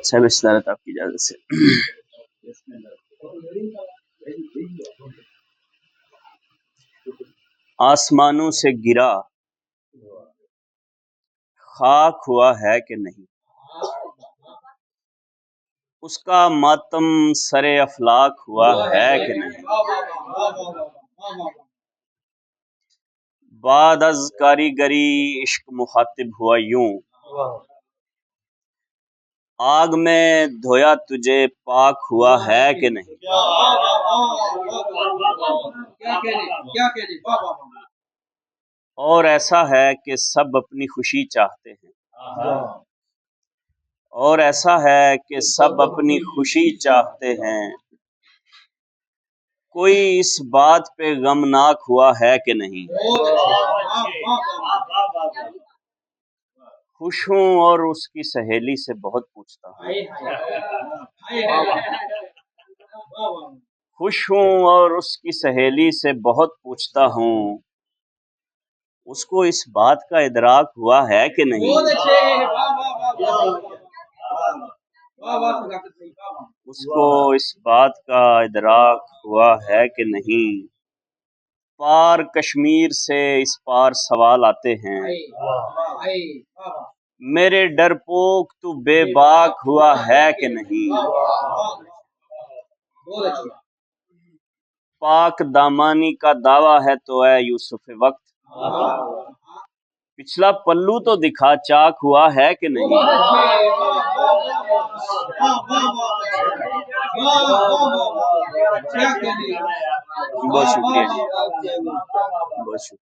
صاحب استعارت آپ کی اجازت سے آسمانوں سے گرا خاک ہوا ہے کہ نہیں، اس کا ماتم سر افلاک ہوا ہے کہ نہیں، بعد از کاریگری عشق مخاطب ہوا یوں، آگ میں دھویا تجھے پاک ہوا ہے کہ نہیں۔ اور ایسا ہے کہ سب اپنی خوشی چاہتے ہیں، اور ایسا ہے کہ سب اپنی خوشی چاہتے ہیں، کوئی اس بات پہ غمناک ہوا ہے کہ نہیں۔ خوش ہوں اور اس کی سہیلی سے بہت پوچھتا ہوں، خوش ہوں اور اس کی سہیلی سے بہت پوچھتا ہوں، اس کو اس بات کا ادراک ہوا ہے کہ نہیں۔ اس کو اس بات کا ادراک ہوا ہے کہ نہیں۔ پار کشمیر سے اس پار سوال آتے ہیں، میرے ڈرپوک تو بے باک ہوا ہے کہ نہیں۔ پاک دامانی کا دعویٰ ہے تو اے یوسف وقت، پچھلا پلو تو دکھا چاک ہوا ہے کہ نہیں۔ بہت شکریہ جی، بہت شکریہ۔